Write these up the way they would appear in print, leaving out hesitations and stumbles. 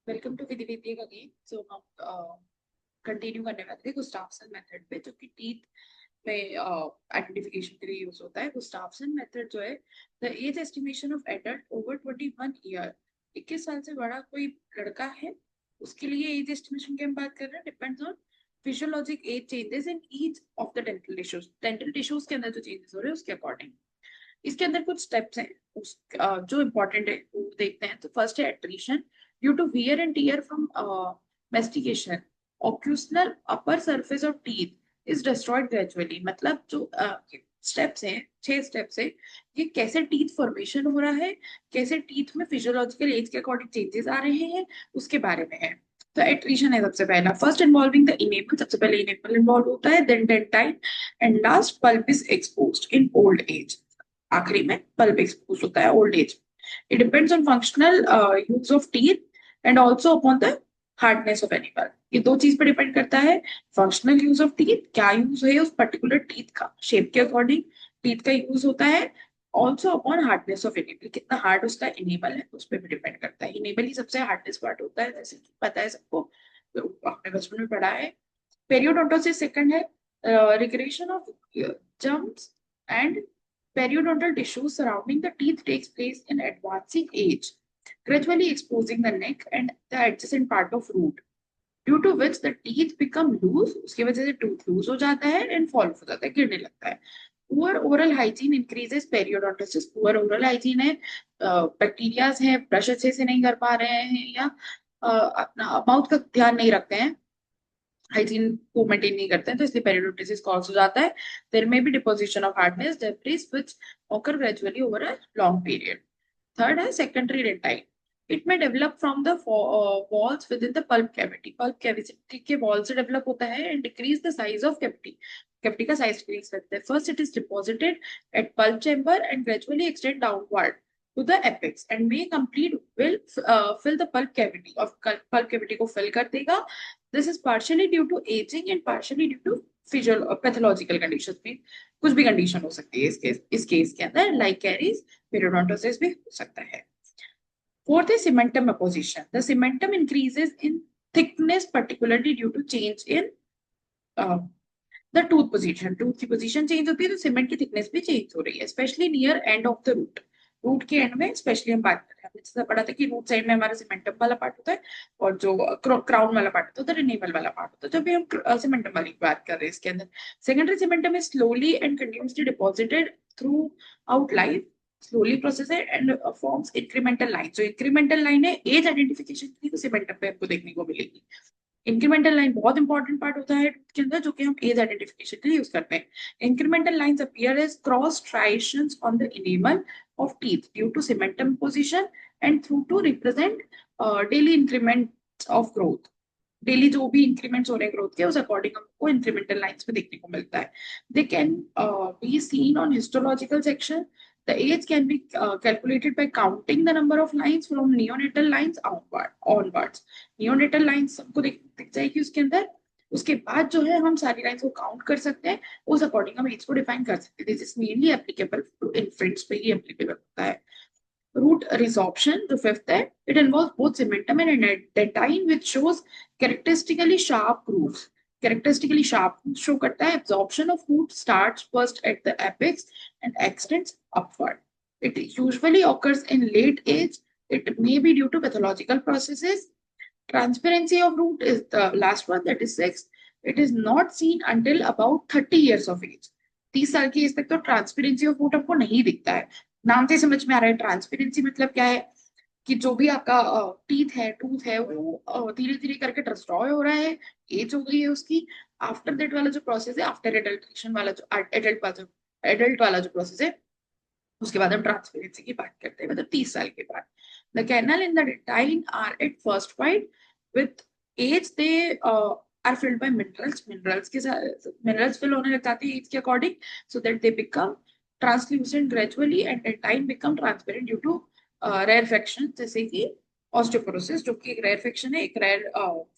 Welcome to Vidhi again. So हम continue करने वाले थे गुस्टाफ्सन मेथड पे, जो कि टीथ में आइडेंटिफिकेशन के लिए यूज होता है। गुस्टाफ्सन मेथड जो है, the age estimation of adult over 21 year, 21 साल से बड़ा कोई लड़का है, उसके लिए एज एस्टिमेशन की हम बात कर रहे हैं, depends on physiologic age changes in each of the dental tissues के अंदर जो चेंजेस हो रहे हैं उसके अकॉर्डिंग। इसके अंदर कुछ स्टेप्स हैं जो इम्पोर्टेंट है वो देखते हैं। तो फर्स्ट है attrition due to wear and tear from mastication. Occlusal upper surface of teeth is destroyed gradually. मतलब जो स्टेप्स हैं, 6 स्टेप्स है, ये कैसे टीथ फॉर्मेशन हो रहा है, कैसे टीथ में फिजियोलॉजिकल एज के अकॉर्डिंग चेंजेस आ रहे हैं, उसके बारे में है। तो एट्रीशन है सबसे पहला, फर्स्ट इन्वॉल्विंग द इनेबल। सबसे पहले इनेबल इन्वॉल्व होता है, then dentine, and last pulp is exposed in old age. आखिरी में पल्प एक्सपोज होता है old age. It depends on functional use of teeth and also upon the hardness of animal. ये दो चीज पर डिपेंड करता है। फंक्शनल यूज ऑफ टीथ, क्या यूज है उस पर्टिकुलर टीथ का, शेप के अकॉर्डिंग टीथ का यूज होता है। Also upon hardness of animal, कितना हार्ड उसका इनेबल है उस पर भी डिपेंड करता है। इनेबल ही सबसे हार्डनेस पार्ट होता है, जैसे कि पता है सबको, तो आपने बचपन में पढ़ा है। पेरियोडोंटोसिस सेकंड है, regression of germs and periodontal tissue surrounding the teeth takes place in advancing age, gradually exposing the neck and the adjacent part of root, due to which the teeth become loose। उसकी वजह से tooth loose हो जाता है and fall हो जाता है, गिरने लगता है। Poor oral hygiene increases periodontitis. Poor oral hygiene है, बैक्टीरियाज हैं, ब्रश अच्छे से नहीं कर पा रहे हैं, या अपना माउथ का ध्यान नहीं रखते हैं, हाइजीन को मेंटेन नहीं करते हैं, तो इसलिए पेरियोडोंटिस कॉज हो जाता है। There may be deposition of hardness debris which occur gradually over a long period. Third है secondary dentine. It may develop from the walls within the pulp cavity. Pulp cavity के wall से develop होता है and decrease the size of cavity. Cavity का size decrease करता है। First it is deposited at pulp chamber and gradually extend downward to the apex and may complete will fill the pulp cavity of pulp cavity को fill कर देगा। This is partially due to aging and partially due to pathological conditions में कुछ भी condition हो सकती है इस केस के अंदर, लाइक कैरीज, पेरियोडोंटोसिस भी हो सकता है। Fourth is cementum apposition. The cementum increases in thickness particularly due to change in uh, the tooth position. Tooth की position change होती है तो सीमेंट की thickness भी change हो रही है, especially near end of the root. Root के एंड में स्पेशली हम बात कर रहे हैं, हमने जैसा पढ़ा था कि रूट साइड में हमारा सीमेंटम वाला पार्ट होता है और जो क्राउन वाला पार्ट होता है रिनेबल वाला पार्ट होता है। जब भी हम सीमेंटम वाली बात कर रहे हैं इसके अंदर, secondary cementum is slowly and continuously deposited through out life, slowly process है एंड फॉर्म्स इंक्रीमेंटल लाइन। जो इंक्रीमेंटल लाइन है एज आइडेंटिफिकेशन की, तो सीमेंटम पे आपको देखने को मिलेगी। इंक्रीमेंटल लाइन बहुत इंपॉर्टेंट पार्ट होता है के अंदर, जो कि हम एज आइडेंटिफिकेशन के लिए यूज करते हैं। Incremental lines appear as cross striations on the enamel of teeth due to cementum position and through to represent daily increments of growth। Daily जो भी इंक्रीमेंट्स हो रहे हैं ग्रोथ के, उस अकॉर्डिंग हमको इंक्रीमेंटल लाइंस पे देखने को मिलता है। They can be seen on histological section. The age can be calculated by counting the number of lines from neonatal lines onwards. Neonatal lines हमको दिख जाएगी उसके अंदर, उसके बाद जो है हम सारी लाइंस को काउंट कर सकते हैं, उस अकॉर्डिंग हम एज को डिफाइन कर सकते हैं। This is mainly applicable to infants पे ही एप्लीकेबल होता है। Root resorption, the fifth है, it involves both cementum and dentine which shows characteristically sharp grooves। Characteristically sharp show करता है। Absorption of root starts first at the apex and extends upward. It usually occurs in late age. It may be due to pathological processes। Transparency of root is the last one, that is sixth. It is not seen until about 30 years of age। 30 साल की as तक तो transparency of root आपको नहीं दिखता है। नाम से समझ में आ रहा है ट्रांसपेरेंसी मतलब क्या है, कि जो भी आपका टीथ है, टूथ है, वो धीरे धीरे करके डिस्ट्रॉय हो रहा है, एज हो गई है उसकी। आफ्टर दैट वाला जो प्रोसेस है, आफ्टर एडल्ट्रेशन वाला जो एडल्ट वाला जो प्रोसेस है, उसके बाद हम ट्रांसपेरेंसी की बात करते हैं, मतलब 30 साल के बाद। The canal in the dentine are at first wide, with age they are filled by minerals. Minerals fill होने लग जाती है एज के according, so that they become translucent gradually and dentine become transparent due to rarefaction, जैसे कि osteoporosis, जो कि एक रेयरफेक्शन है, एक रेयर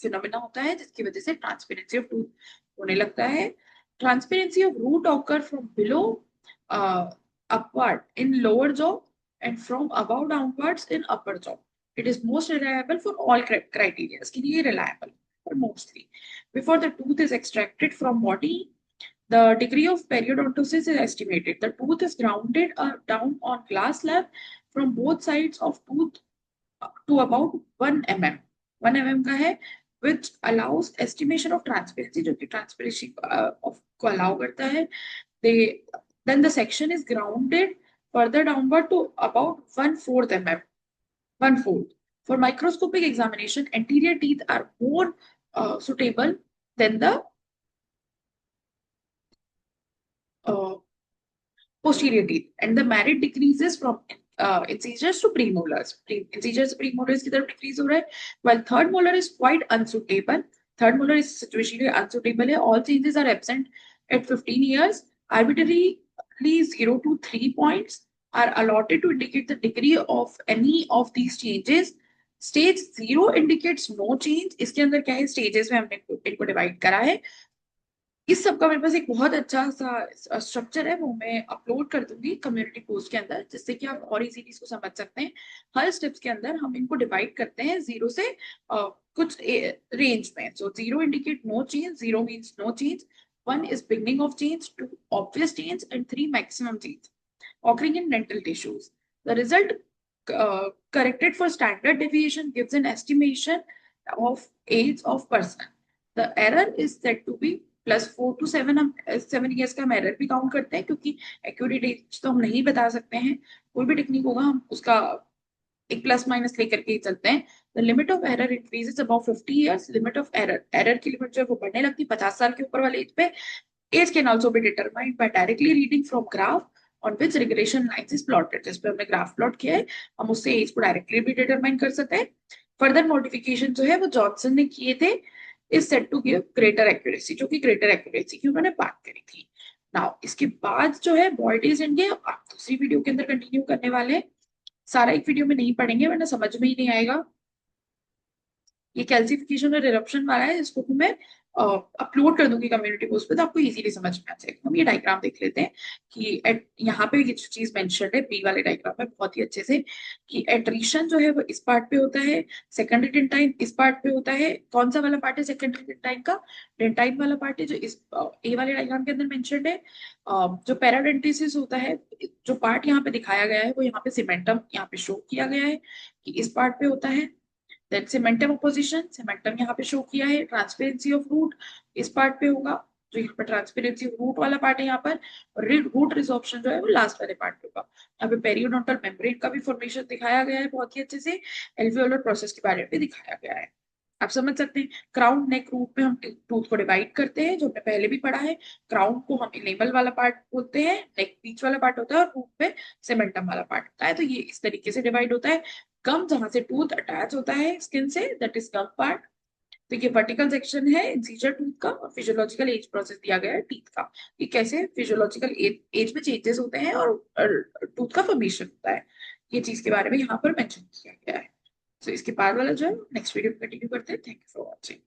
फिनोमेना होता है जिसकी वजह से ट्रांसपेरेंसी ऑफ टूथ होने लगता है। Transparency of root occur from below upward in lower jaw and from above downwards in upper jaw। It is most reliable for all criteria. इसके लिए reliable, but mostly. Before the tooth is extracted from body, the degree of periodontosis is estimated. The tooth is grounded down on glass slab from both sides of tooth to about 1 mm. 1 mm का है, which allows estimation of transparency, जो कि transparency of को allow करता है. Then the section is grounded further downward to about 1/4 mm. 1/4. For microscopic examination, anterior teeth are more suitable than the posterior teeth, and the merit decreases from incisors to premolars. Incisors से premolars की तरफ decrease हो रहा है, while third molar is quite unsuitable. Third molar is situationally unsuitable है. All changes are absent at 15 years. Arbitrarily 0 to 3 points are allotted to indicate the degree of any of these changes. Stage 0 indicates no change. इसके अंदर क्या है, stages में हमने इनको divide करा है. इस सब का मेरे पास एक बहुत अच्छा सा स्ट्रक्चर है, वो मैं अपलोड कर दूंगी कम्युनिटी पोस्ट के अंदर, जिससे कि आप और इजीली इसको समझ सकते हैं. हर स्टेप्स के अंदर हम इनको डिवाइड करते हैं 0 से कुछ रेंज में. So 0 indicate no change, 0 means no change, 1 is beginning of change, 2 obvious change, and 3 maximum change occurring in dental tissues. The result corrected for standard deviation gives an estimation of age of person. The error is said to be +4 to 7. हम 7 years का हम error भी count करते हैं, क्योंकि accurate as तो हम नहीं बता सकते हैं. कोई भी टेक्निक होगा हम उसका एक प्लस माइनस लेकर के ही चलते हैं. The limit of error increases about 50 years. Limit of error की लिमिट जो है वो बढ़ने लगती है 50 साल के ऊपर वाले एज पे. Age can also be determined by directly reading from graph on which regression lines is plotted. जिस पे हमने ग्राफ प्लॉट किया है, हम उससे एज को डायरेक्टली भी डिटरमाइन कर सकते हैं. फर्दर मॉडिफिकेशन जो है वो जॉनसन ने किए थे, is said to give greater accuracy, जो कि greater accuracy की उन्होंने बात करी थी. Now इसके बाद जो है बॉयड इज एंड आप दूसरी वीडियो के अंदर कंटिन्यू करने वाले हैं. सारा एक वीडियो में नहीं पढ़ेंगे वरना समझ में ही नहीं आएगा. ये कैल्सिफिकेशन और इरप्शन वाला है, इसको भी मैं अपलोड कर दूंगी कम्युनिटी पोस्ट पे, तो आपको इजीली समझ में आ जाएगा. हम ये डायग्राम देख लेते हैं कि यहाँ पे ये जो चीज मेंशन है बी वाले डायग्राम में बहुत ही अच्छे से, कि एट्रीशन जो है वो इस पार्ट पे होता है, सेकेंडरी डेंटाइन इस पार्ट पे होता है. कौन सा वाला पार्ट है सेकेंडरी डेंटाइन का? डेंटाइन वाला पार्ट है जो इस ए वाले डायग्राम के अंदर मेंशन है. जो पैराडेंटिसिस होता है, जो पार्ट यहाँ पे दिखाया गया है वो यहाँ पे सीमेंटम यहाँ पे शो किया गया है कि इस पार्ट पे होता है. देन सीमेंटम ऑपोजिशन, सीमेंटम यहाँ पे शो किया है. ट्रांसपेरेंसी ऑफ रूट इस पार्ट पे होगा, जो यहाँ पर ट्रांसपेरेंसी रूट वाला पार्ट है यहाँ पर, और रूट रिसॉर्प्शन जो है वो लास्ट वाले पार्ट पे होगा. यहाँ पे पेरियोडोंटल मेम्ब्रेन का भी फॉर्मेशन दिखाया गया है बहुत ही अच्छे से. एल्वियोलर प्रोसेस के बारे में भी दिखाया गया है. आप समझ सकते हैं. क्राउन नेक रूट में हम टूथ को डिवाइड करते हैं, जो हमने पहले भी पढ़ा है. क्राउन को हम इनेबल वाला पार्ट बोलते हैं, नेक बीच वाला पार्ट होता है, और रूट पे सीमेंटम वाला पार्ट होता है. तो ये इस तरीके से डिवाइड होता है. गम जहां से टूथ अटैच होता है स्किन से, दैट इज गम पार्ट. तो ये वर्टिकल सेक्शन है इंसीजर टूथ का, और फिजियोलॉजिकल एज प्रोसेस दिया गया है टीथ का, कि कैसे फिजियोलॉजिकल एज में चेंजेस होते हैं और टूथ का फॉर्मेशन होता है. ये चीज के बारे में यहाँ पर मेंशन किया गया है. तो इसके बाद वाला जो है नेक्स्ट वीडियो में कंटिन्यू करते हैं. Thank you for watching.